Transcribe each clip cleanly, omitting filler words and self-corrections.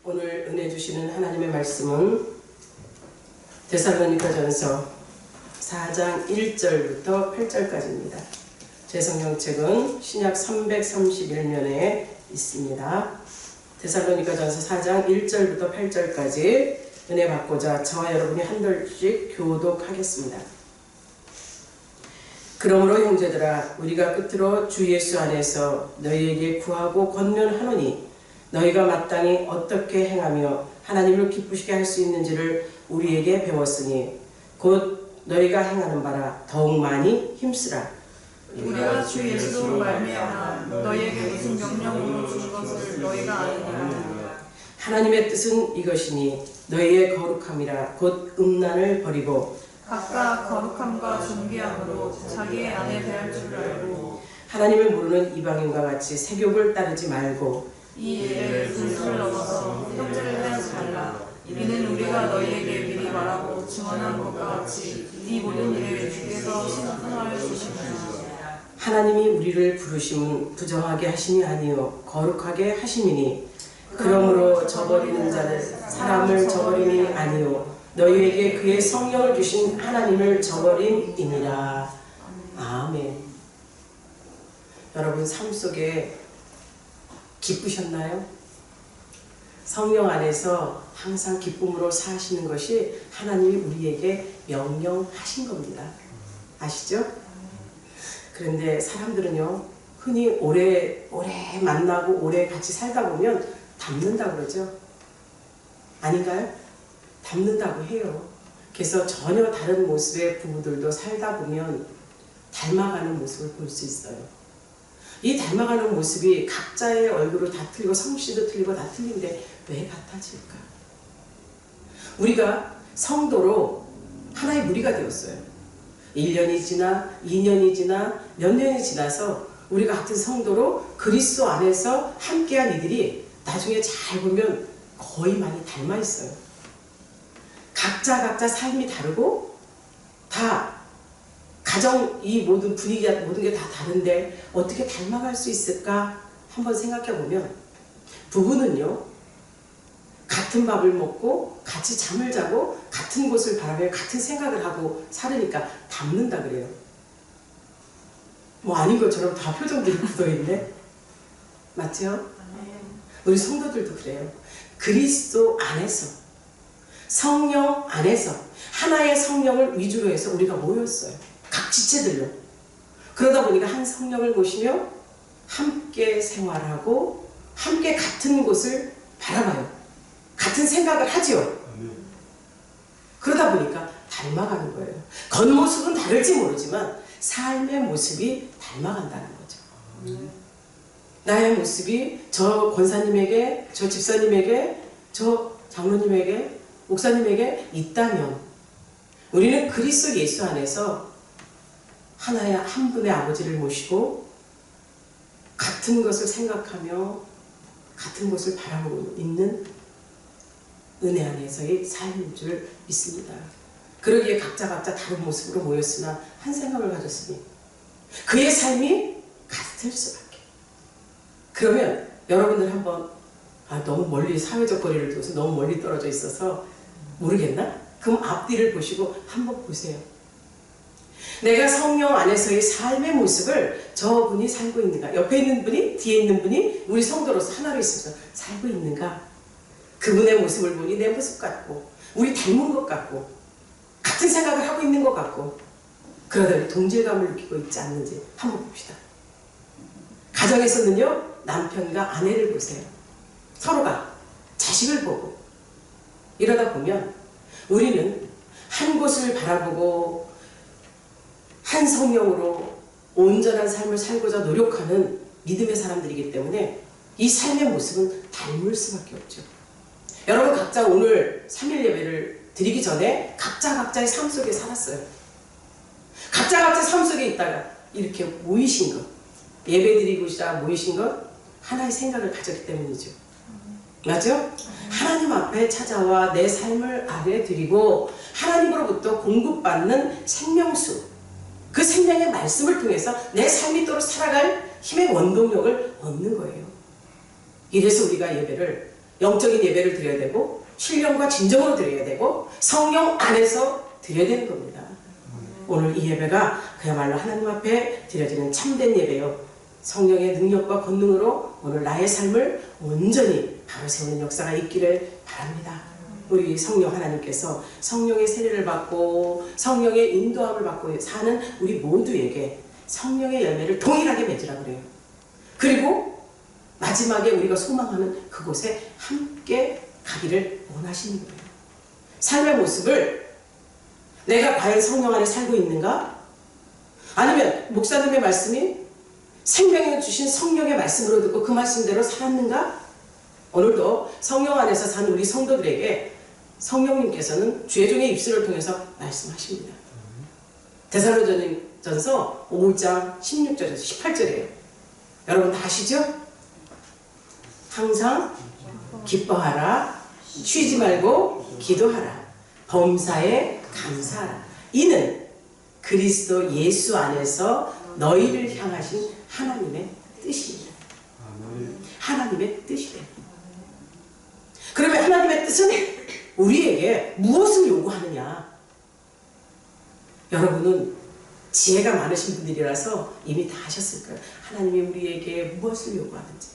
오늘 은혜 주시는 하나님의 말씀은 데살로니가전서 4장 1절부터 8절까지입니다. 제 성경책은 신약 331면에 있습니다. 데살로니가전서 4장 1절부터 8절까지 은혜 받고자 저와 여러분이 한 절씩 교독하겠습니다. 그러므로 형제들아, 우리가 끝으로 주 예수 안에서 너희에게 구하고 권면하노니 너희가 마땅히 어떻게 행하며 하나님을 기쁘시게 할 수 있는지를 우리에게 배웠으니 곧 너희가 행하는 바라 더욱 많이 힘쓰라. 우리가 주 예수로 말미암아 너희에게 무슨 명령으로 준 것을 너희가 아느니라. 하나님의 뜻은 이것이니 너희의 거룩함이라 곧 음란을 버리고 각각 거룩함과 존귀함으로 자기의 아내 대할 줄 알고 하나님을 모르는 이방인과 같이 세욕을 따르지 말고 이 일을 분수를 넘어서 형제를 해하지 말라. 이는 우리가 너희에게 미리 말하고 증언한 것과 같이 이 모든 일을 주께서 신성하여 주시느니라. 하나님이 우리를 부르심은 부정하게 하심이 아니요 거룩하게 하심이니 그러므로 저버리는 자는 사람을 저버림이 아니요 너희에게 그의 성령을 주신 하나님을 저버림이니라. 아멘. 여러분 삶 속에 기쁘셨나요? 성령 안에서 항상 기쁨으로 사시는 것이 하나님이 우리에게 명령하신 겁니다. 아시죠? 그런데 사람들은요, 흔히 오래 만나고 오래 같이 살다 보면 닮는다고 그러죠? 아닌가요? 닮는다고 해요. 그래서 전혀 다른 모습의 부부들도 살다 보면 닮아가는 모습을 볼 수 있어요. 이 닮아가는 모습이 각자의 얼굴을 다 틀리고 성씨도 틀리고 다 틀린데 왜 같아질까? 우리가 성도로 하나의 무리가 되었어요. 1년이 지나 2년이 지나 몇 년이 지나서 우리가 같은 성도로 그리스도 안에서 함께한 이들이 나중에 잘 보면 거의 많이 닮아 있어요. 각자 삶이 다르고 다 가정 이 모든 분위기가 모든 게 다 다른데 어떻게 닮아갈 수 있을까 한번 생각해 보면 부부는요 같은 밥을 먹고 같이 잠을 자고 같은 곳을 바라며 같은 생각을 하고 살으니까 닮는다 그래요. 뭐 아닌 것처럼 다 표정들이 굳어있네. 맞죠? 우리 성도들도 그래요. 그리스도 안에서 성령 안에서 하나의 성령을 위주로 해서 우리가 모였어요. 각 지체들로. 그러다 보니까 한 성령을 모시며 함께 생활하고 함께 같은 곳을 바라봐요. 같은 생각을 하지요. 그러다 보니까 닮아가는 거예요. 겉모습은 다를지 모르지만 삶의 모습이 닮아간다는 거죠. 나의 모습이 저 권사님에게, 저 집사님에게, 저 장로님에게, 목사님에게 있다면 우리는 그리스도 예수 안에서 하나의 한 분의 아버지를 모시고 같은 것을 생각하며 같은 것을 바라보고 있는 은혜 안에서의 삶인 줄 믿습니다. 그러기에 각자 다른 모습으로 모였으나 한 생각을 가졌으니 그의 삶이 같을 수밖에. 그러면 여러분들 한번 너무 멀리 사회적 거리를 둬서 너무 멀리 떨어져 있어서 모르겠나? 그럼 앞뒤를 보시고 한번 보세요. 내가 성령 안에서의 삶의 모습을 저분이 살고 있는가? 옆에 있는 분이, 뒤에 있는 분이 우리 성도로서 하나로 있어서 살고 있는가? 그분의 모습을 보니 내 모습 같고 우리 닮은 것 같고 같은 생각을 하고 있는 것 같고 그러다 동질감을 느끼고 있지 않는지 한번 봅시다. 가정에서는요 남편과 아내를 보세요. 서로가 자식을 보고 이러다 보면 우리는 한 곳을 바라보고 한 성령으로 온전한 삶을 살고자 노력하는 믿음의 사람들이기 때문에 이 삶의 모습은 닮을 수밖에 없죠. 여러분 각자 오늘 3일 예배를 드리기 전에 각자의 삶 속에 살았어요. 각자의 삶 속에 있다가 이렇게 모이신 것, 예배 드리고자 모이신 것 하나의 생각을 가졌기 때문이죠. 맞죠? 하나님 앞에 찾아와 내 삶을 아뢰 드리고 하나님으로부터 공급받는 생명수, 그 생명의 말씀을 통해서 내 삶이 또록 살아갈 힘의 원동력을 얻는 거예요. 이래서 우리가 예배를 영적인 예배를 드려야 되고 신령과 진정으로 드려야 되고 성령 안에서 드려야 되는 겁니다. 오늘 이 예배가 그야말로 하나님 앞에 드려지는 참된 예배요. 성령의 능력과 권능으로 오늘 나의 삶을 온전히 바로 세우는 역사가 있기를 바랍니다. 우리 성령 하나님께서 성령의 세례를 받고 성령의 인도함을 받고 사는 우리 모두에게 성령의 열매를 동일하게 맺으라 그래요. 그리고 마지막에 우리가 소망하는 그곳에 함께 가기를 원하시는 거예요. 삶의 모습을 내가 과연 성령 안에 살고 있는가? 아니면 목사님의 말씀이 생명을 주신 성령의 말씀으로 듣고 그 말씀대로 살았는가? 오늘도 성령 안에서 사는 우리 성도들에게 성령님께서는 주의 종의 입술을 통해서 말씀하십니다. 데살로니가전서 5장 16절에서 18절이에요. 여러분 다 아시죠? 항상 기뻐하라, 쉬지 말고 기도하라, 범사에 감사하라. 이는 그리스도 예수 안에서 너희를 향하신 하나님의 뜻입니다. 하나님의 뜻이래요. 그러면 하나님의 뜻은 우리에게 무엇을 요구하느냐? 여러분은 지혜가 많으신 분들이라서 이미 다 하셨을 거예요. 하나님이 우리에게 무엇을 요구하는지,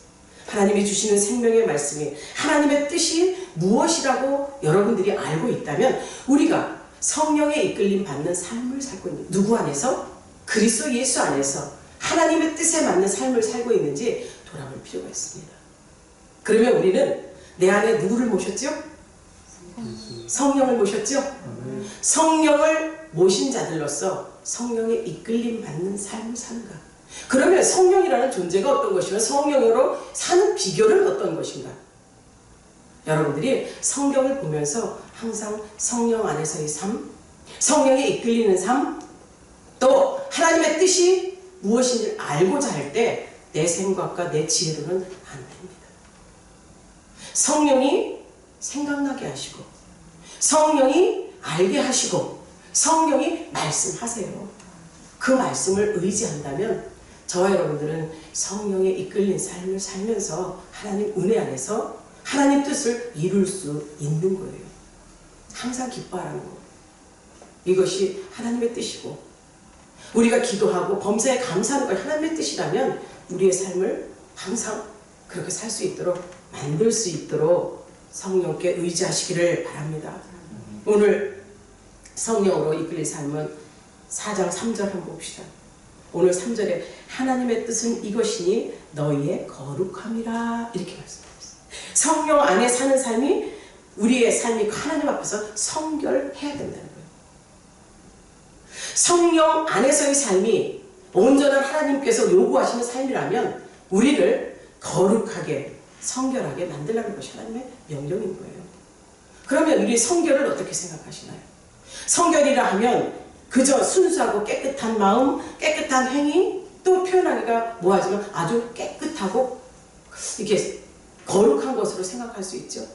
하나님이 주시는 생명의 말씀이 하나님의 뜻이 무엇이라고 여러분들이 알고 있다면 우리가 성령의 이끌림 받는 삶을 살고 있는, 누구 안에서? 그리스도 예수 안에서 하나님의 뜻에 맞는 삶을 살고 있는지 돌아볼 필요가 있습니다. 그러면 우리는 내 안에 누구를 모셨죠? 성령을 모셨죠? 성령을 모신 자들로서 성령의 이끌림 받는 삶을 사는가? 그러면 성령이라는 존재가 어떤 것이며 성령으로 사는 비결은 어떤 것인가? 여러분들이 성경을 보면서 항상 성령 안에서의 삶, 성령에 이끌리는 삶, 또 하나님의 뜻이 무엇인지 알고자 할 때 내 생각과 내 지혜로는 안 됩니다. 성령이 생각나게 하시고 성령이 알게 하시고 성령이 말씀하세요. 그 말씀을 의지한다면 저와 여러분들은 성령에 이끌린 삶을 살면서 하나님 은혜 안에서 하나님 뜻을 이룰 수 있는 거예요. 항상 기뻐하라는 거. 이것이 하나님의 뜻이고 우리가 기도하고 범사에 감사하는 것 하나님의 뜻이라면 우리의 삶을 항상 그렇게 살 수 있도록 만들 수 있도록 성령께 의지하시기를 바랍니다. 오늘 성령으로 이끌린 삶은 4장 3절 한번 봅시다. 오늘 3절에 하나님의 뜻은 이것이니 너희의 거룩함이라 이렇게 말씀하셨어요. 성령 안에 사는 삶이 우리의 삶이 하나님 앞에서 성결해야 된다는 거예요. 성령 안에서의 삶이 온전한 하나님께서 요구하시는 삶이라면 우리를 거룩하게 성결하게 만들라는 것이 하나님의 명령인 거예요. 그러면 우리 성결을 어떻게 생각하시나요? 성결이라 하면 그저 순수하고 깨끗한 마음, 깨끗한 행위, 또 표현하기가 뭐하지만 아주 깨끗하고 이렇게 거룩한 것으로 생각할 수 있죠.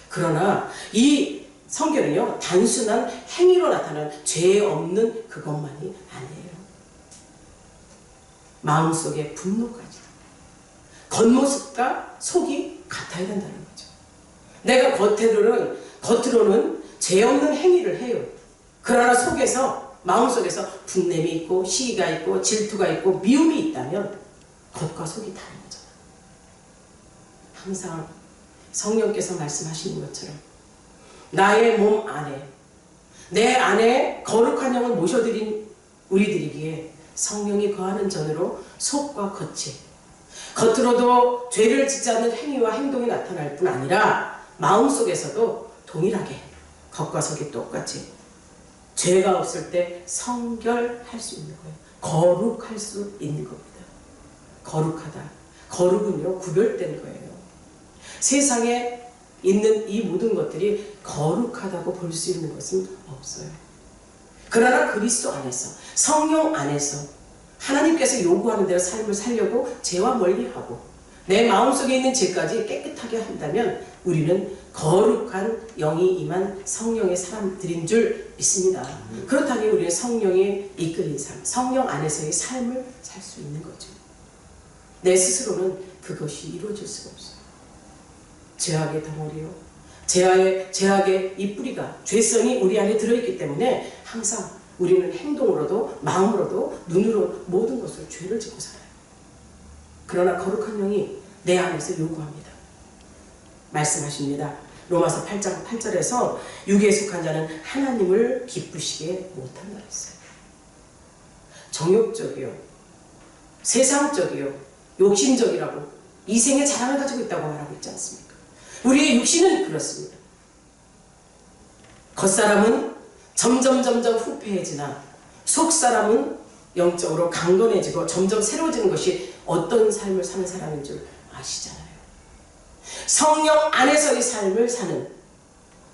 그러나 이 성결은요, 단순한 행위로 나타나는 죄 없는 그것만이 아니에요. 마음속에 분노까지, 겉모습과 속이 같아야 된다는 거죠. 내가 겉으로는 죄 없는 행위를 해요. 그러나 속에서, 마음속에서 분냄이 있고 시기가 있고 질투가 있고 미움이 있다면 겉과 속이 다른 거잖아요. 항상 성령께서 말씀하시는 것처럼 나의 몸 안에, 내 안에 거룩한 영을 모셔드린 우리들이기에 성령이 거하는 전으로 속과 겉이, 겉으로도 죄를 짓지 않는 행위와 행동이 나타날 뿐 아니라 마음속에서도 동일하게 겉과 속이 똑같이 죄가 없을 때 성결할 수 있는 거예요. 거룩할 수 있는 겁니다. 거룩하다. 거룩은요, 구별된 거예요. 세상에 있는 이 모든 것들이 거룩하다고 볼 수 있는 것은 없어요. 그러나 그리스도 안에서, 성령 안에서 하나님께서 요구하는 대로 삶을 살려고 죄와 멀리하고 내 마음속에 있는 죄까지 깨끗하게 한다면 우리는 거룩한 영이 임한 성령의 사람들인 줄 믿습니다. 그렇다면 우리는 성령에 이끌린 삶, 성령 안에서의 삶을 살 수 있는 거죠. 내 스스로는 그것이 이루어질 수가 없어요. 죄악의 덩어리요. 죄악의 이 뿌리가, 죄성이 우리 안에 들어있기 때문에 항상 우리는 행동으로도 마음으로도 눈으로 모든 것을 죄를 짓고 살아요. 그러나 거룩한 영이 내 안에서 요구합니다. 말씀하십니다. 로마서 8장 8절에서 육에 속한 자는 하나님을 기쁘시게 못한다 했어요. 정욕적이요, 세상적이요, 욕심적이라고 이생의 자랑을 가지고 있다고 말하고 있지 않습니까? 우리의 육신은 그렇습니다. 겉사람은 점점 후패해지나 속사람은 영적으로 강건해지고 점점 새로워지는 것이 어떤 삶을 사는 사람인 줄 아시잖아요. 성령 안에서의 삶을 사는,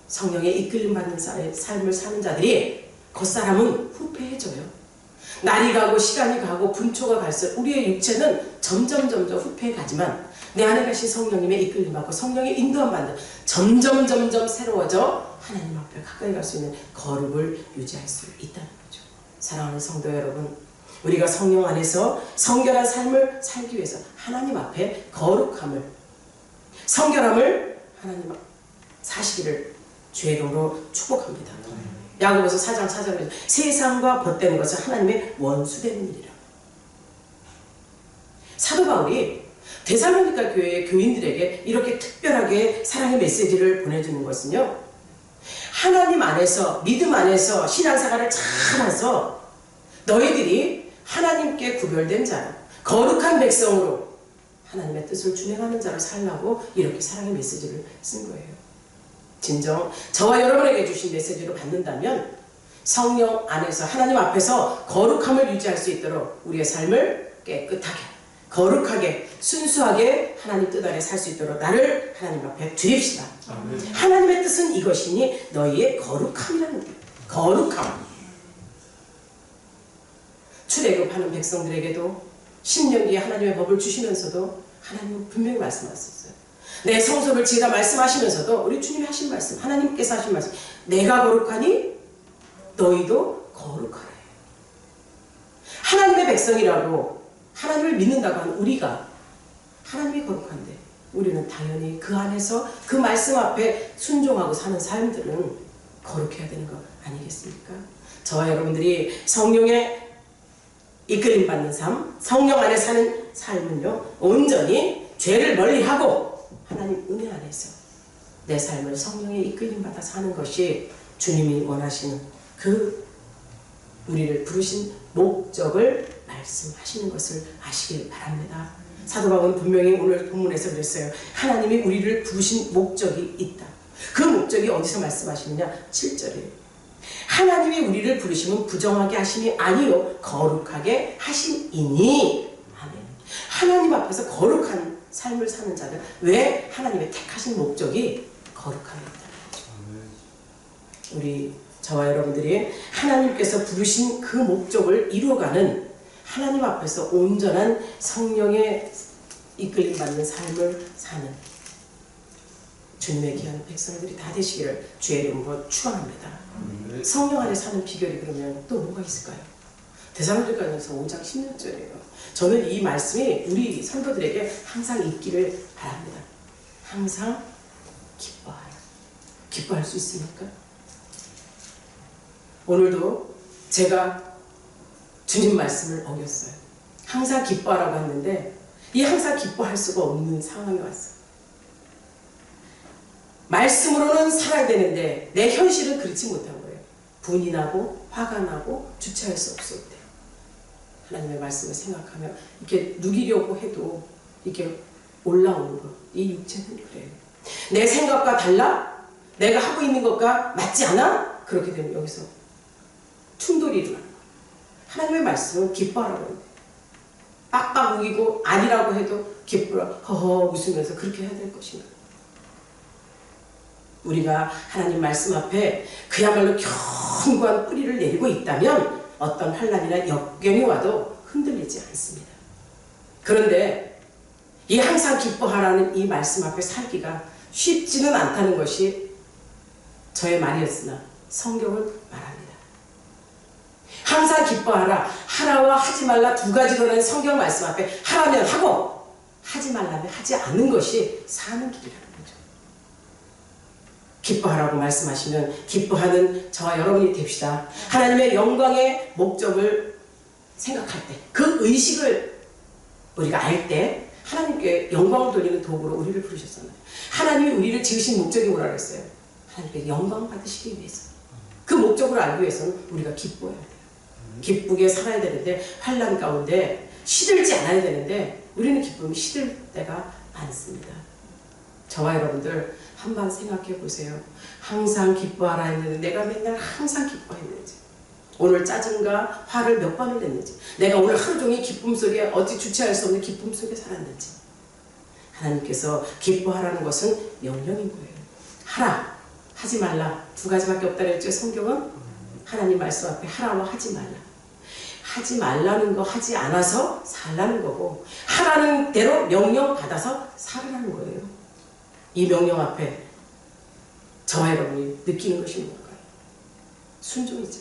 성령의 이끌림 받는 삶을 사는 자들이 겉사람은 후패해져요. 날이 가고 시간이 가고 분초가 갈수록 우리의 육체는 점점 후패해가지만 내 안에 가신 성령님의 이끌림 받고 성령의 인도함 받는 점점 새로워져 하나님 앞에 가까이 갈 수 있는 거룩을 유지할 수 있다는 거죠. 사랑하는 성도 여러분, 우리가 성령 안에서 성결한 삶을 살기 위해서 하나님 앞에 거룩함을, 성결함을 하나님 앞에 사시기를 주의 이름으로 축복합니다. 야고보서 4장 4절에 세상과 벗되는 것은 하나님의 원수되는 일이라. 사도 바울이 데살로니가 교회의 교인들에게 이렇게 특별하게 사랑의 메시지를 보내주는 것은요, 하나님 안에서, 믿음 안에서 신앙생활을 잘해서 너희들이 하나님께 구별된 자로, 거룩한 백성으로 하나님의 뜻을 준행하는 자로 살라고 이렇게 사랑의 메시지를 쓴 거예요. 진정 저와 여러분에게 주신 메시지로 받는다면 성령 안에서 하나님 앞에서 거룩함을 유지할 수 있도록 우리의 삶을 깨끗하게, 거룩하게, 순수하게 하나님 뜻 아래 살 수 있도록 나를 하나님 앞에 드립시다. 아멘. 하나님의 뜻은 이것이니 너희의 거룩함이라는 거예요. 거룩함. 출애굽하는 백성들에게도 10년 뒤에 하나님의 법을 주시면서도 하나님은 분명히 말씀하셨어요. 내 성소를 지으라 말씀하시면서도 우리 주님이 하신 말씀, 하나님께서 하신 말씀, 내가 거룩하니 너희도 거룩하라. 하나님의 백성이라고 하나님을 믿는다고 하는 우리가 하나님이 거룩한데 우리는 당연히 그 안에서 그 말씀 앞에 순종하고 사는 삶들은 거룩해야 되는 거 아니겠습니까? 저와 여러분들이 성령의 이끌림 받는 삶, 성령 안에 사는 삶은요, 온전히 죄를 멀리하고 하나님 은혜 안에서 내 삶을 성령의 이끌림 받아 사는 것이 주님이 원하시는 그 우리를 부르신 목적을 말씀하시는 것을 아시길 바랍니다. 사도 바울은 분명히 오늘 본문에서 그랬어요. 하나님이 우리를 부르신 목적이 있다. 그 목적이 어디서 말씀하시느냐? 7절이에요. 하나님이 우리를 부르시면 부정하게 하심이 아니요 거룩하게 하심이니. 아멘. 하나님 앞에서 거룩한 삶을 사는 자는 왜 하나님의 택하신 목적이 거룩함이 있다는 거죠. 우리 저와 여러분들이 하나님께서 부르신 그 목적을 이루어가는 하나님 앞에서 온전한 성령의 이끌림 받는 삶을 사는 주님의 귀한 백성들이 다 되시기를 주의 이름으로 축원합니다. 성령 안에 사는 비결이 그러면 또 뭐가 있을까요? 데살로니가서 5장 16절이에요. 저는 이 말씀이 우리 성도들에게 항상 있기를 바랍니다. 항상 기뻐하라. 기뻐할 수 있습니까? 오늘도 제가 주님 말씀을 어겼어요. 항상 기뻐하라고 했는데 이 항상 기뻐할 수가 없는 상황이 왔어요. 말씀으로는 살아야 되는데 내 현실은 그렇지 못한 거예요. 분이 나고 화가 나고 주체할 수 없을 때 하나님의 말씀을 생각하며 이렇게 누기려고 해도 이렇게 올라오는 것. 이 육체는 그래요. 내 생각과 달라? 내가 하고 있는 것과 맞지 않아? 그렇게 되면 여기서 충돌이 일어나는 거예요. 하나님의 말씀은 기뻐하라고 해요. 빡빡 우기고 아니라고 해도 기쁘라 허허 웃으면서 그렇게 해야 될 것인가. 우리가 하나님 말씀 앞에 그야말로 견고한 뿌리를 내리고 있다면 어떤 환난이나 역경이 와도 흔들리지 않습니다. 그런데 이 항상 기뻐하라는 이 말씀 앞에 살기가 쉽지는 않다는 것이 저의 말이었으나 성경은 말합니다. 항상 기뻐하라, 하라와 하지 말라 두 가지로는 성경 말씀 앞에 하라면 하고 하지 말라면 하지 않는 것이 사는 길이라는 거죠. 기뻐하라고 말씀하시면 기뻐하는 저와 여러분이 됩시다. 하나님의 영광의 목적을 생각할 때, 그 의식을 우리가 알 때 하나님께 영광을 돌리는 도구로 우리를 부르셨잖아요. 하나님이 우리를 지으신 목적이 뭐라고 했어요? 하나님께 영광 받으시기 위해서. 그 목적을 알기 위해서는 우리가 기뻐해야 돼요. 기쁘게 살아야 되는데, 환난 가운데 시들지 않아야 되는데 우리는 기쁨이 시들 때가 많습니다. 저와 여러분들 한번 생각해 보세요. 항상 기뻐하라 했는데 내가 맨날 항상 기뻐했는지, 오늘 짜증과 화를 몇 번을 냈는지, 내가 오늘 하루 종일 기쁨 속에, 어찌 주체할 수 없는 기쁨 속에 살았는지. 하나님께서 기뻐하라는 것은 명령인 거예요. 하라, 하지 말라, 두 가지밖에 없다 그랬죠. 성경은 하나님 말씀 앞에 하라와 하지 말라. 하지 말라는 거 하지 않아서 살라는 거고, 하라는 대로 명령 받아서 살아라는 거예요. 이 명령 앞에 저와 여러분이 느끼는 것이 뭘까요? 순종이죠.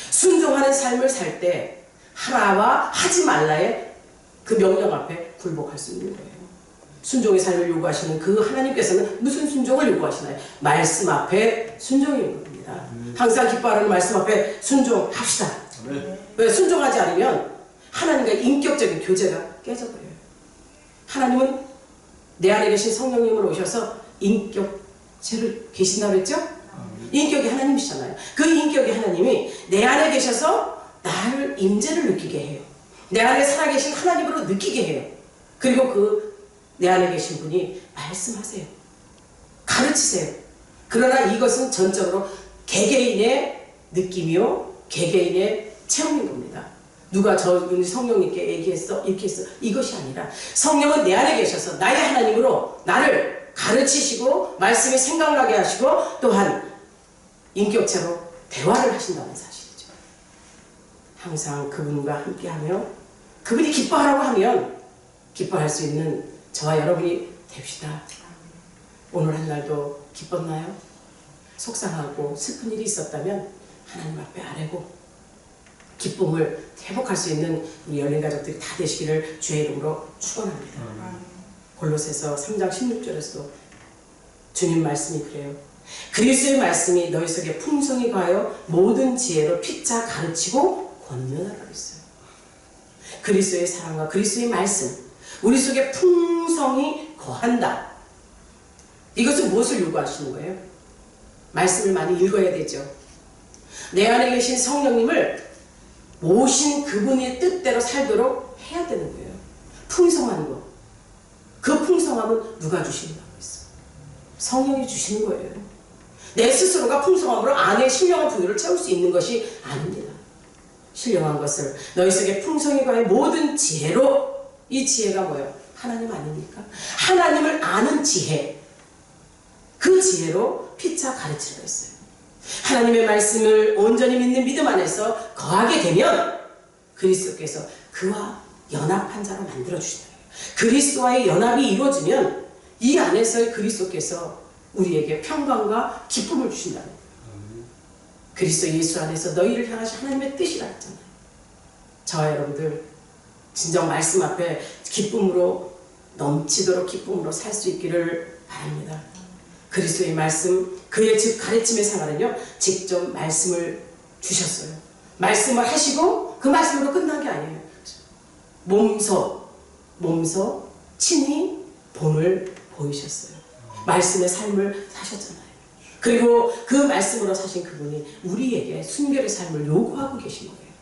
순종하는 삶을 살 때 하라와 하지 말라의 그 명령 앞에 굴복할 수 있는 거예요. 순종의 삶을 요구하시는 그 하나님께서는 무슨 순종을 요구하시나요? 말씀 앞에 순종인 겁니다. 항상 기뻐하라는 말씀 앞에 순종합시다. 왜? 순종하지 않으면 하나님과 인격적인 교제가 깨져버려요. 하나님은 내 안에 계신 성령님으로 오셔서 인격체를 계신다고 했죠? 인격이 하나님이시잖아요. 그 인격이 하나님이 내 안에 계셔서 나를 임재를 느끼게 해요. 내 안에 살아계신 하나님으로 느끼게 해요. 그리고 그 내 안에 계신 분이 말씀하세요. 가르치세요. 그러나 이것은 전적으로 개개인의 느낌이요, 개개인의 체험인 겁니다. 누가 우리 성령님께 얘기했어, 이렇게 했어, 이것이 아니라 성령은 내 안에 계셔서 나의 하나님으로 나를 가르치시고 말씀이 생각나게 하시고 또한 인격체로 대화를 하신다는 사실이죠. 항상 그분과 함께하며 그분이 기뻐하라고 하면 기뻐할 수 있는 저와 여러분이 됩시다. 오늘 한 날도 기뻤나요? 속상하고 슬픈 일이 있었다면 하나님 앞에 아뢰고 기쁨을 회복할 수 있는 우리 열린 가족들이 다 되시기를 주의 이름으로 축원합니다. 골로새서 3장 16절에서도 주님 말씀이 그래요. 그리스도의 말씀이 너희 속에 풍성히 가하여 모든 지혜로 피차 가르치고 권면하라고 했어요. 그리스도의 사랑과 그리스도의 말씀, 우리 속에 풍성히 거한다. 이것은 무엇을 요구하시는 거예요? 말씀을 많이 읽어야 되죠. 내 안에 계신 성령님을 모신 그분의 뜻대로 살도록 해야 되는 거예요. 풍성한 것. 그 풍성함은 누가 주신다고 했어? 성령이 주시는 거예요. 내 스스로가 풍성함으로 안에 신령한 부유를 채울 수 있는 것이 아닙니다. 신령한 것을 너희 속에 풍성히 가해 모든 지혜로, 이 지혜가 뭐예요? 하나님 아닙니까? 하나님을 아는 지혜, 그 지혜로 피차 가르치라고 했어요. 하나님의 말씀을 온전히 믿는 믿음 안에서 거하게 되면 그리스도께서 그와 연합한 자로 만들어주신다. 그리스도와의 연합이 이루어지면 이 안에서의 그리스도께서 우리에게 평강과 기쁨을 주신다는 거예요. 그리스도 예수 안에서 너희를 향하신 하나님의 뜻이라 했잖아요. 저와 여러분들 진정 말씀 앞에 기쁨으로 넘치도록 기쁨으로 살 수 있기를 바랍니다. 그리스도의 말씀, 그의 즉 가르침의 생활은요, 직접 말씀을 주셨어요. 말씀을 하시고 그 말씀으로 끝난 게 아니에요. 몸소 친히 본을 보이셨어요. 말씀의 삶을 사셨잖아요. 그리고 그 말씀으로 사신 그분이 우리에게 순결의 삶을 요구하고 계신 거예요.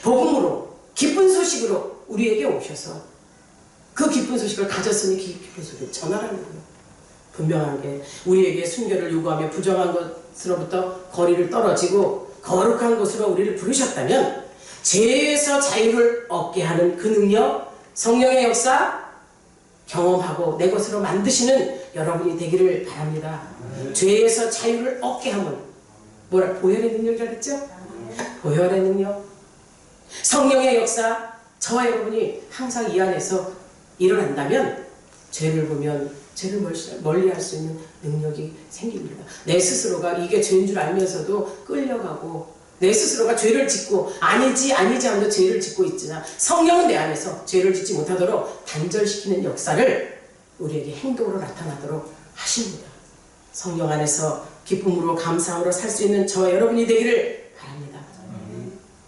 복음으로, 기쁜 소식으로 우리에게 오셔서 그 기쁜 소식을 가졌으니 그 기쁜 소식을 전하라는 거예요. 분명한 게 우리에게 순결을 요구하며 부정한 것으로부터 거리를 떨어지고 거룩한 곳으로 우리를 부르셨다면 죄에서 자유를 얻게 하는 그 능력, 성령의 역사 경험하고 내 것으로 만드시는 여러분이 되기를 바랍니다. 죄에서 자유를 얻게 하면 뭐라? 보혈의 능력이라고 했죠? 보혈의 능력, 성령의 역사, 저와 여러분이 항상 이 안에서 일어난다면 죄를 보면 죄를 멀리할 수 있는 능력이 생깁니다. 내 스스로가 이게 죄인 줄 알면서도 끌려가고 내 스스로가 죄를 짓고 아니지 하면서 죄를 짓고 있지만 성령은 내 안에서 죄를 짓지 못하도록 단절시키는 역사를 우리에게 행동으로 나타나도록 하십니다. 성령 안에서 기쁨으로 감사함으로 살 수 있는 저와 여러분이 되기를 바랍니다.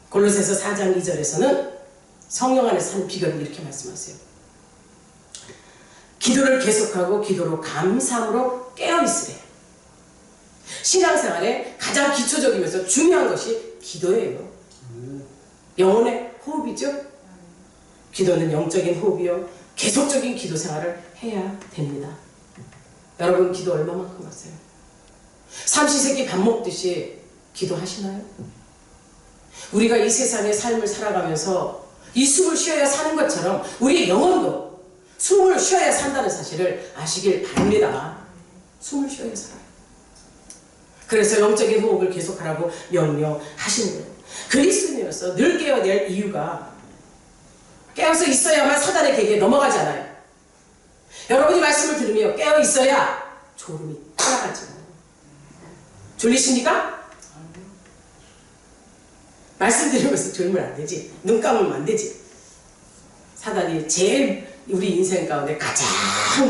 골로새서 4장 2절에서는 성령 안에서 사는 비결을 이렇게 말씀하세요. 기도를 계속하고 기도로 감사함으로 깨어있으래. 신앙생활에 가장 기초적이면서 중요한 것이 기도예요. 영혼의 호흡이죠. 기도는 영적인 호흡이요, 계속적인 기도 생활을 해야 됩니다. 여러분 기도 얼마만큼 하세요? 삼시세끼 밥 먹듯이 기도하시나요? 우리가 이 세상의 삶을 살아가면서 이 숨을 쉬어야 사는 것처럼 우리의 영혼도 숨을 쉬어야 산다는 사실을 아시길 바랍니다. 숨을 쉬어야 살아요. 그래서 영적인 호흡을 계속하라고 명령하시는 거예요. 그리스도인으로서 늘 깨어야 될 이유가, 깨어서 있어야만 사단의 계기에 넘어가지 않아요. 여러분이 말씀을 들으며 깨어 있어야 졸음이 따라가죠. 졸리십니까? 말씀 들으면서 졸면 안 되지. 눈 감으면 안 되지. 사단이 제일 우리 인생 가운데 가장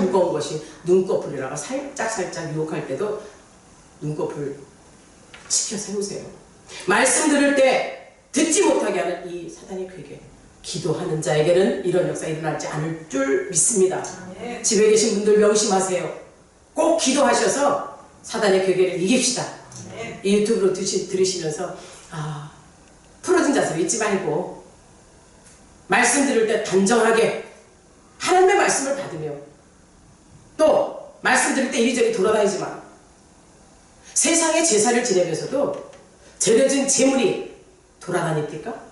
무거운 것이 눈꺼풀이라고 살짝 유혹할 때도 눈꺼풀 치켜 세우세요. 말씀 들을 때 듣지 못하게 하는 이 사단의 괴계, 기도하는 자에게는 이런 역사 일어나지 않을 줄 믿습니다. 집에 계신 분들 명심하세요. 꼭 기도하셔서 사단의 괴계를 이깁시다. 이 유튜브로 들으시면서 풀어진 자세로 있지 말고 말씀 들을 때 단정하게 하나님의 말씀을 받으며, 또 말씀 들을 때 이리저리 돌아다니지 마. 세상의 제사를 지내면서도 드려진 재물이 돌아다닙니까?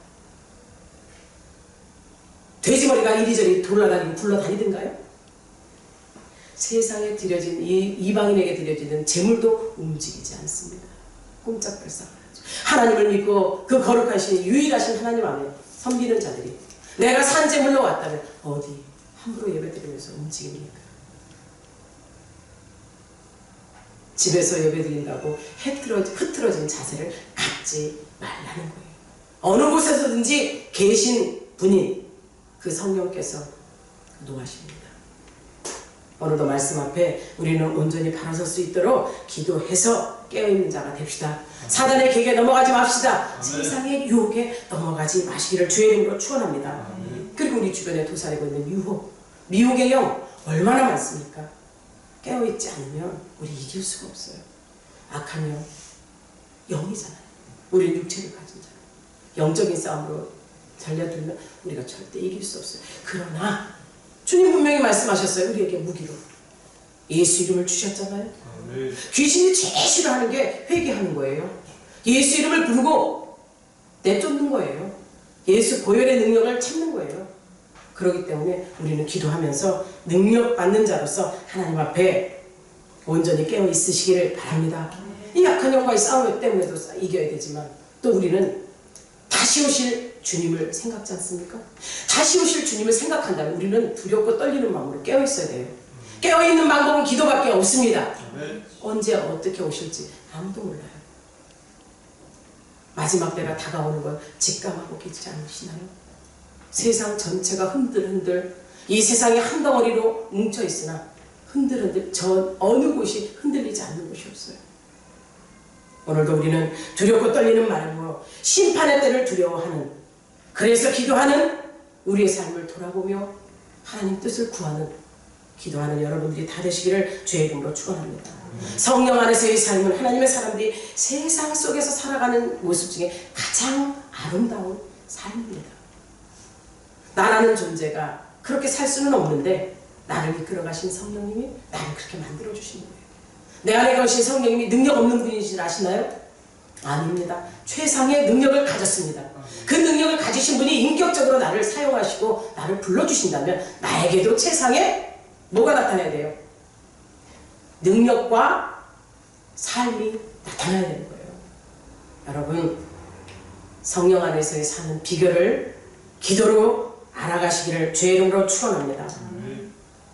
돼지머리가 이리저리 돌아다니고 굴러다니던가요? 세상에 드려진 이방인에게 드려지는 재물도 움직이지 않습니다. 꼼짝달싹하죠. 하나님을 믿고 그 거룩하신 유일하신 하나님 안에 섬기는 자들이 내가 산 재물로 왔다면 어디 함부로 예배드리면서 움직입니까? 집에서 예배드린다고 흐트러진 자세를 갖지 말라는 거예요. 어느 곳에서든지 계신 분인 그 성령께서 노하십니다. 오늘도 말씀 앞에 우리는 온전히 바라설 수 있도록 기도해서 깨어있는 자가 됩시다. 사단의 계기에 넘어가지 맙시다. 세상의 유혹에 넘어가지 마시기를 주의 이름으로 축원합니다. 그리고 우리 주변에 도사리고 있는 유혹, 미혹의 영 얼마나 많습니까? 깨어있지 않으면 우리 이길 수가 없어요. 악한 영, 영이잖아요. 우리는 육체를 가진 자예요. 영적인 싸움으로 달려들면 우리가 절대 이길 수 없어요. 그러나 주님 분명히 말씀하셨어요. 우리에게 무기로 예수 이름을 주셨잖아요. 귀신이 제일 싫어하는 게 회개하는 거예요. 예수 이름을 부르고 내쫓는 거예요. 예수 보혈의 능력을 찾는 거예요. 그렇기 때문에 우리는 기도하면서 능력 받는 자로서 하나님 앞에 온전히 깨어 있으시기를 바랍니다. 이 약한 영과의 싸움 때문에도 이겨야 되지만 또 우리는 다시 오실 주님을 생각지 않습니까? 다시 오실 주님을 생각한다면 우리는 두렵고 떨리는 마음으로 깨어 있어야 돼요. 깨어 있는 방법은 기도밖에 없습니다. 언제 어떻게 오실지 아무도 몰라요. 마지막 때가 다가오는 걸 직감하고 계시지 않으시나요? 세상 전체가 흔들흔들, 이 세상이 한 덩어리로 뭉쳐 있으나 흔들흔들 저 어느 곳이 흔들리지 않는 곳이 없어요. 오늘도 우리는 두렵고 떨리는 마음으로 심판의 때를 두려워하는, 그래서 기도하는 우리의 삶을 돌아보며 하나님 뜻을 구하는 기도하는 여러분들이 다 되시기를 주의 이름으로 축원합니다. 성령 안에서의 삶은 하나님의 사람들이 세상 속에서 살아가는 모습 중에 가장 아름다운 삶입니다. 나라는 존재가 그렇게 살 수는 없는데 나를 이끌어 가신 성령님이 나를 그렇게 만들어 주시는 거예요. 내 안에 계신 성령님이 능력 없는 분인 줄 아시나요? 아닙니다. 최상의 능력을 가졌습니다. 그 능력을 가지신 분이 인격적으로 나를 사용하시고 나를 불러주신다면 나에게도 최상의 뭐가 나타나야 돼요? 능력과 삶이 나타나야 되는 거예요. 여러분, 성령 안에서의 사는 비결을 기도로 알아가시기를 주의 이름으로 축원합니다.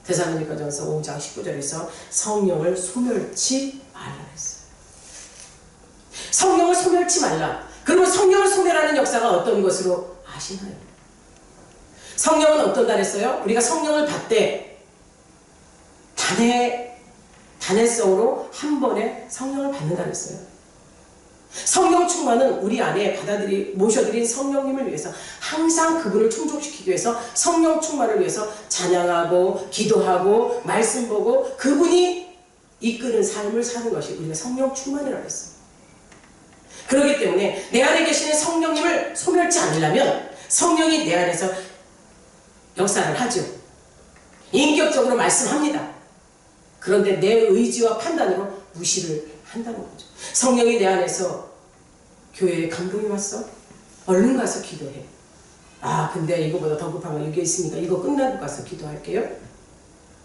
데살로니가전서 5장 19절에서 성령을 소멸치 말라 했어요. 성령을 소멸치 말라. 그러면 성령을 소멸하는 역사가 어떤 것으로 아시나요? 성령은 어떤다 그랬어요? 우리가 성령을 받되 잔해성으로 한 번에 성령을 받는다 그랬어요. 성령 충만은 우리 안에 모셔드린 성령님을 위해서 항상 그분을 충족시키기 위해서 성령 충만을 위해서 찬양하고 기도하고 말씀 보고 그분이 이끄는 삶을 사는 것이 우리가 성령 충만이라고 했어요. 그렇기 때문에 내 안에 계시는 성령님을 소멸치 않으려면 성령이 내 안에서 역사를 하죠. 인격적으로 말씀합니다. 그런데 내 의지와 판단으로 무시를 한다는 거죠. 성령이 내 안에서 교회에 감동이 왔어? 얼른 가서 기도해. 아 근데 이거보다 더 급한 거 이게 있으니까 이거 끝나고 가서 기도할게요.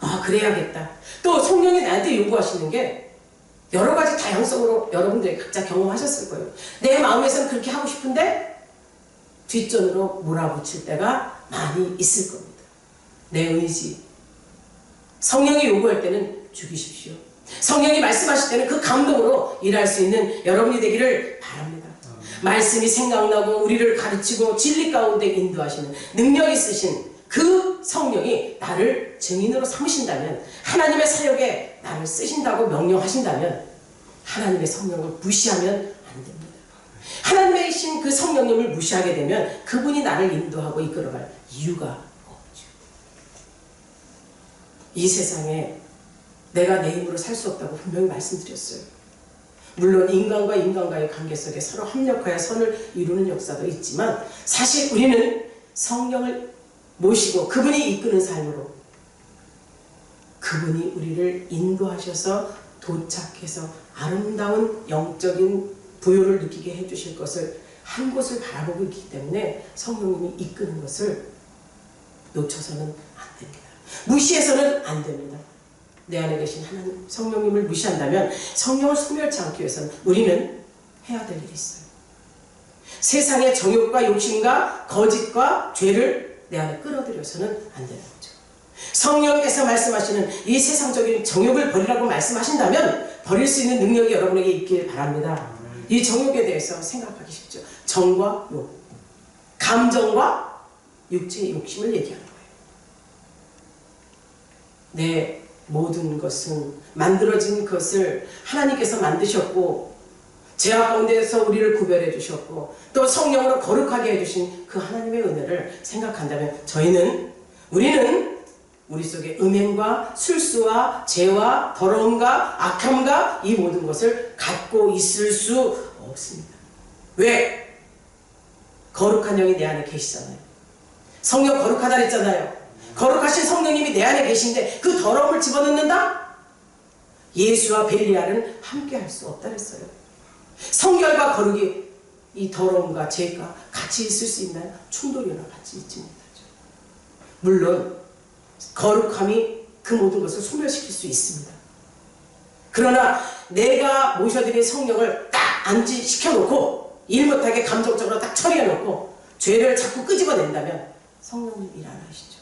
아 그래야겠다. 또 성령이 나한테 요구하시는 게 여러 가지 다양성으로 여러분들이 각자 경험하셨을 거예요. 내 마음에서는 그렇게 하고 싶은데 뒷전으로 몰아붙일 때가 많이 있을 겁니다. 내 의지. 성령이 요구할 때는 죽이십시오. 성령이 말씀하실 때는 그 감동으로 일할 수 있는 여러분이 되기를 바랍니다. 말씀이 생각나고 우리를 가르치고 진리 가운데 인도하시는 능력 있으신 그 성령이 나를 증인으로 삼으신다면, 하나님의 사역에 나를 쓰신다고 명령하신다면 하나님의 성령을 무시하면 안 됩니다. 하나님의 신 그 성령님을 무시하게 되면 그분이 나를 인도하고 이끌어갈 이유가 없죠. 이 세상에 내가 내 힘으로 살 수 없다고 분명히 말씀드렸어요. 물론 인간과 인간과의 관계 속에 서로 합력하여 선을 이루는 역사도 있지만 사실 우리는 성령을 모시고 그분이 이끄는 삶으로 그분이 우리를 인도하셔서 도착해서 아름다운 영적인 부요를 느끼게 해주실 것을 한 곳을 바라보고 있기 때문에 성령님이 이끄는 것을 놓쳐서는 안 됩니다. 무시해서는 안 됩니다. 내 안에 계신 하나님 성령님을 무시한다면 성령을 소멸치 않기 위해서는 우리는 해야 될 일이 있어요. 세상의 정욕과 욕심과 거짓과 죄를 내 안에 끌어들여서는 안 되는 거죠. 성령께서 말씀하시는 이 세상적인 정욕을 버리라고 말씀하신다면 버릴 수 있는 능력이 여러분에게 있길 바랍니다. 이 정욕에 대해서 생각하기 쉽죠. 정과 욕, 감정과 육체의 욕심을 얘기하는 거예요. 내 모든 것은 만들어진 것을 하나님께서 만드셨고 죄악 가운데에서 우리를 구별해 주셨고 또 성령으로 거룩하게 해주신 그 하나님의 은혜를 생각한다면 우리는 우리 속에 음행과 술수와 죄와 더러움과 악함과 이 모든 것을 갖고 있을 수 없습니다. 왜? 거룩한 영이 내 안에 계시잖아요. 성령 거룩하다 했잖아요. 거룩하신 성령님이 내 안에 계신데 그 더러움을 집어넣는다? 예수와 벨리알은 함께 할 수 없다 그랬어요. 성결과 거룩이 이 더러움과 죄가 같이 있을 수 있나요? 충돌이나 같이 있지 못하죠. 물론 거룩함이 그 모든 것을 소멸시킬 수 있습니다. 그러나 내가 모셔드린 성령을 딱 안지시켜놓고 일 못하게 감정적으로 딱 처리해놓고 죄를 자꾸 끄집어낸다면 성령님 일 안 하시죠.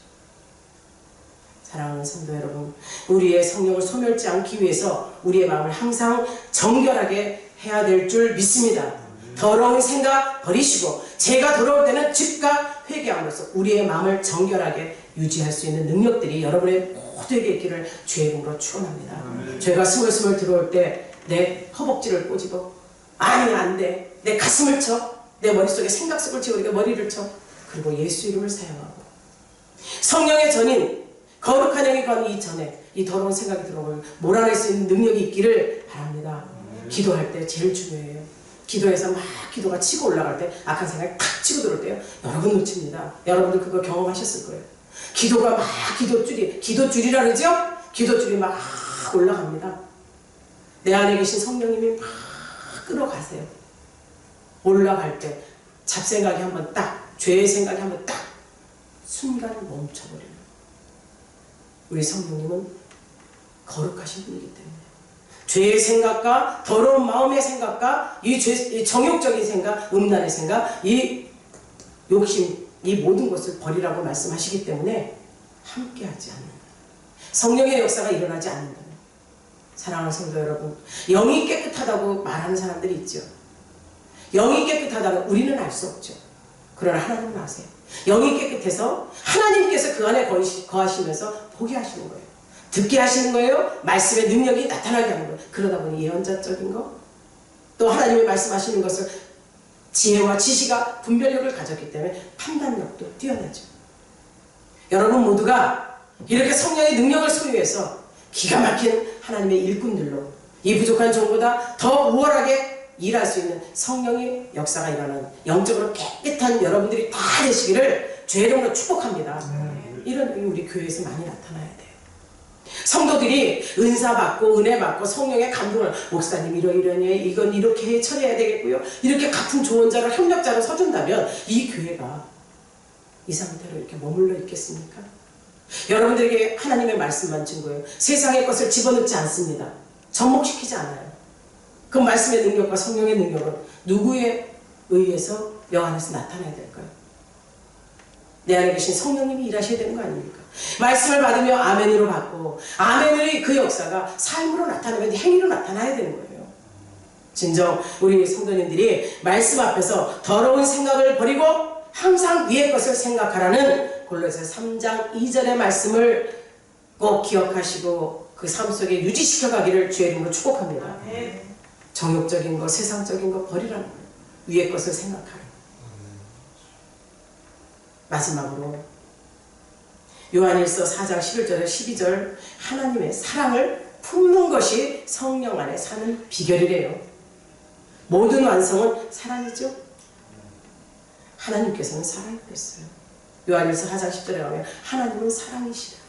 사랑하는 성도 여러분, 우리의 성령을 소멸지 않기 위해서 우리의 마음을 항상 정결하게 해야 될 줄 믿습니다. 더러운 생각 버리시고 죄가 들어올 때는 즉각 회개함으로써 우리의 마음을 정결하게 유지할 수 있는 능력들이 여러분의 모두에게 있기를 주의 이름으로 축원합니다. 죄가 스물스물 들어올 때 내 허벅지를 꼬집어 아니 안 돼, 내 가슴을 쳐, 내 머릿속에 생각 속을 치고 우리가 머리를 쳐, 그리고 예수 이름을 사용하고 성령의 전인 거룩한 영이 가기 이전에 이 더러운 생각이 들어오면 몰아낼 수 있는 능력이 있기를 바랍니다. 기도할 때 제일 중요해요. 기도해서 막 기도가 치고 올라갈 때 악한 생각이 탁 치고 들어올 때요, 여러분 놓칩니다. 여러분들 그거 경험하셨을 거예요. 기도가 막 기도줄이라 그러죠? 기도줄이 막 올라갑니다. 내 안에 계신 성령님이 막 끌어가세요. 올라갈 때 잡생각이 한번 딱, 죄의 생각이 한번 딱 순간 멈춰버려요. 우리 성령님은 거룩하신 분이기 때문에 죄의 생각과 더러운 마음의 생각과 이 정욕적인 생각, 음란의 생각, 이 욕심, 이 모든 것을 버리라고 말씀하시기 때문에 함께하지 않는다. 성령의 역사가 일어나지 않는다. 사랑하는 성도 여러분, 영이 깨끗하다고 말하는 사람들이 있죠. 영이 깨끗하다는 우리는 알 수 없죠. 그러나 하나님은 아세요. 영이 깨끗해서 하나님께서 그 안에 거하시면서 보게 하시는 거예요. 듣게 하시는 거예요. 말씀의 능력이 나타나게 하는 거예요. 그러다 보니 예언자적인 거, 또 하나님의 말씀하시는 것을 지혜와 지시가 분별력을 가졌기 때문에 판단력도 뛰어나죠. 여러분 모두가 이렇게 성령의 능력을 소유해서 기가 막힌 하나님의 일꾼들로 이 부족한 종보다 더 우월하게 일할 수 있는 성령의 역사가 일어나는 영적으로 깨끗한 여러분들이 다 되시기를 주의 이름으로 축복합니다. 이런 일이 우리 교회에서 많이 나타나야 돼요. 성도들이 은사 받고 은혜 받고 성령의 감동을, 목사님 이러이러니 이건 이렇게 처리해야 되겠고요, 이렇게 같은 조언자로 협력자로 서준다면 이 교회가 이 상태로 이렇게 머물러 있겠습니까? 여러분들에게 하나님의 말씀만 준 거예요. 세상의 것을 집어넣지 않습니다. 접목시키지 않아요. 그 말씀의 능력과 성령의 능력은 누구에 의해서 여 안에서 나타나야 될까요? 내 안에 계신 성령님이 일하셔야 되는 거 아닙니까? 말씀을 받으며 아멘으로 받고 아멘의 그 역사가 삶으로 나타나면 행위로 나타나야 되는 거예요. 진정 우리 성도님들이 말씀 앞에서 더러운 생각을 버리고 항상 위의 것을 생각하라는 골로새 3장 2절의 말씀을 꼭 기억하시고 그 삶 속에 유지시켜 가기를 주의 이름으로 축복합니다. 정욕적인 거, 세상적인 거 버리라는 거예요. 위의 것을 생각하라. 마지막으로 요한일서 4장 11절에 12절, 하나님의 사랑을 품는 것이 성령 안에 사는 비결이래요. 모든 완성은 사랑이죠. 하나님께서는 사랑이었어요. 요한일서 4장 10절에 가면 하나님은 사랑이시다.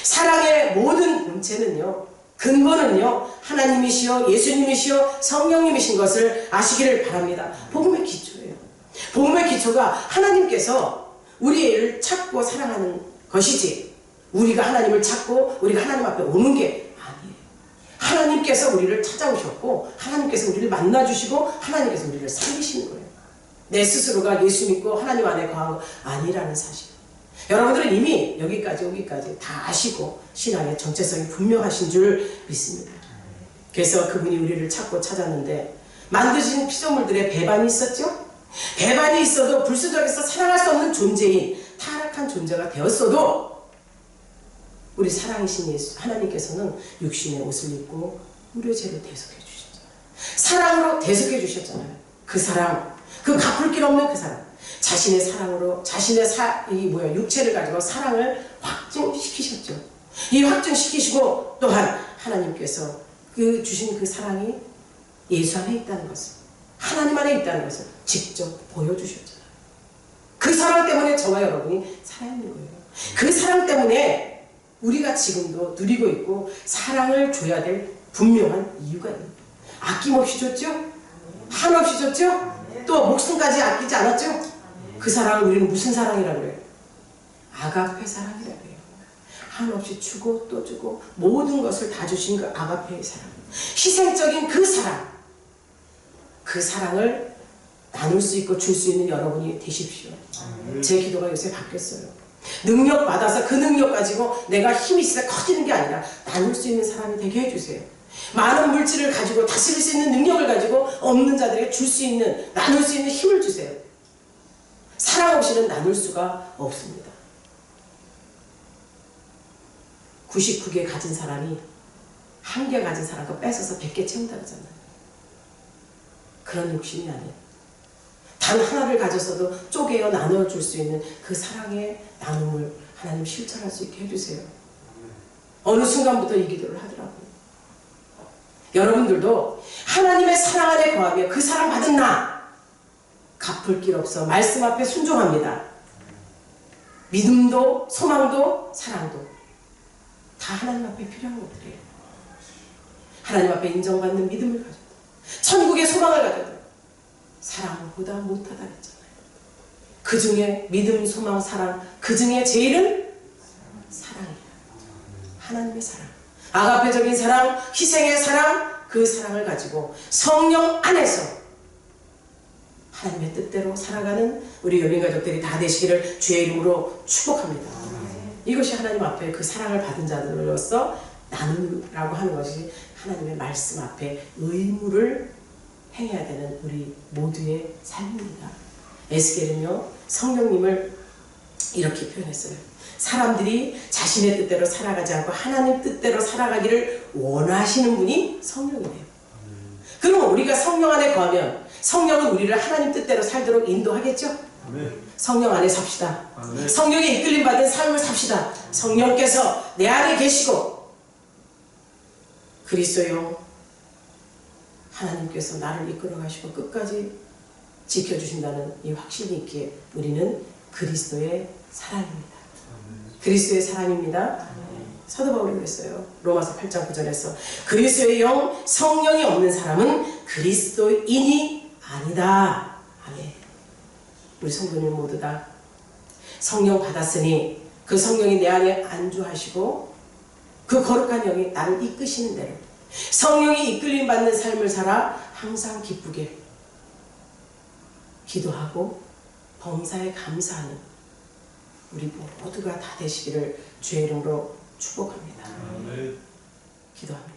사랑의 모든 본체는요, 근본은요, 하나님이시여 예수님이시여 성령님이신 것을 아시기를 바랍니다. 복음의 기초예요. 복음의 기초가 하나님께서 우리를 찾고 사랑하는 것이지, 우리가 하나님을 찾고 우리가 하나님 앞에 오는 게 아니에요. 하나님께서 우리를 찾아오셨고 하나님께서 우리를 만나주시고 하나님께서 우리를 살리시는 거예요. 내 스스로가 예수 믿고 하나님 안에 거한 거 아니라는 사실. 여러분들은 이미 여기까지 오기까지 다 아시고 신앙의 정체성이 분명하신 줄 믿습니다. 그래서 그분이 우리를 찾고 찾았는데 만드신 피조물들의 배반이 있었죠? 배반이 있어도 불수적에서 사랑할 수 없는 존재인 타락한 존재가 되었어도 우리 사랑이신 예수 하나님께서는 육신의 옷을 입고 우리의 죄를 대속해 주셨잖아요. 사랑으로 대속해 주셨잖아요. 그 사랑, 그 갚을 길 없는 그 사랑, 자신의 사랑으로 자신의 육체를 가지고 사랑을 확증시키셨죠. 이 확증시키시고 또한 하나님께서 그 주신 그 사랑이 예수 안에 있다는 것을, 하나님 안에 있다는 것을 직접 보여주셨잖아요. 그 사랑 때문에 저와 여러분이 살아있는 거예요. 그 사랑 때문에 우리가 지금도 누리고 있고 사랑을 줘야 될 분명한 이유가 있는 거예요. 아낌없이 줬죠? 한없이 줬죠? 또 목숨까지 아끼지 않았죠? 그 사랑을 우리는 무슨 사랑이라고 해요? 아가페 사랑이라고 해요. 한없이 주고 또 주고 모든 것을 다 주신 그 아가페의 사랑, 희생적인 그 사랑, 그 사랑을 나눌 수 있고 줄 수 있는 여러분이 되십시오. 제 기도가 요새 바뀌었어요. 능력 받아서 그 능력 가지고 내가 힘이 있어 커지는 게 아니라 나눌 수 있는 사람이 되게 해주세요. 많은 물질을 가지고 다스릴 수 있는 능력을 가지고 없는 자들에게 줄 수 있는, 나눌 수 있는 힘을 주세요. 사랑 없이는 나눌 수가 없습니다. 99개 가진 사람이 1개 가진 사람 거 뺏어서 100개 채운다 그러잖아요. 그런 욕심이 아니에요. 단 하나를 가졌어도 쪼개어 나눠줄 수 있는 그 사랑의 나눔을 하나님 실천할 수 있게 해주세요. 어느 순간부터 이 기도를 하더라고요. 여러분들도 하나님의 사랑 안에 거하며 그 사랑 받은 나 갚을 길 없어 말씀 앞에 순종합니다. 믿음도 소망도 사랑도 다 하나님 앞에 필요한 것들이에요. 하나님 앞에 인정받는 믿음을 가져도, 천국의 소망을 가져도 사랑보다 못하다 했잖아요. 그 중에 믿음, 소망, 사랑, 그 중에 제일은 사랑이에요. 하나님의 사랑, 아가페적인 사랑, 희생의 사랑, 그 사랑을 가지고 성령 안에서 하나님의 뜻대로 살아가는 우리 열린가족들이 다 되시기를 주의 이름으로 축복합니다. 이것이 하나님 앞에 그 사랑을 받은 자들로서 나누라고 하는 것이 하나님의 말씀 앞에 의무를 행해야 되는 우리 모두의 삶입니다. 에스겔은요, 성령님을 이렇게 표현했어요. 사람들이 자신의 뜻대로 살아가지 않고 하나님 뜻대로 살아가기를 원하시는 분이 성령이래요. 그러면 우리가 성령 안에 거하면 성령은 우리를 하나님 뜻대로 살도록 인도하겠죠? 성령 안에 삽시다. 성령의 이끌림 받은 삶을 삽시다. 성령께서 내 안에 계시고 그리스도요 하나님께서 나를 이끌어 가시고 끝까지 지켜주신다는 이 확신이 있기에 우리는 그리스도의 사람입니다. 그리스도의 사람입니다. 사도 바울이 그랬어요. 로마서 8장 9절에서 그리스도의 영 성령이 없는 사람은 그리스도인이 아니다. 아멘. 우리 성도님 모두 다 성령 받았으니 그 성령이 내 안에 안주하시고 그 거룩한 영이 나를 이끄시는 대로 성령이 이끌림 받는 삶을 살아 항상 기쁘게 기도하고 범사에 감사하는 우리 모두가 다 되시기를 주의 이름으로 축복합니다. 기도합니다.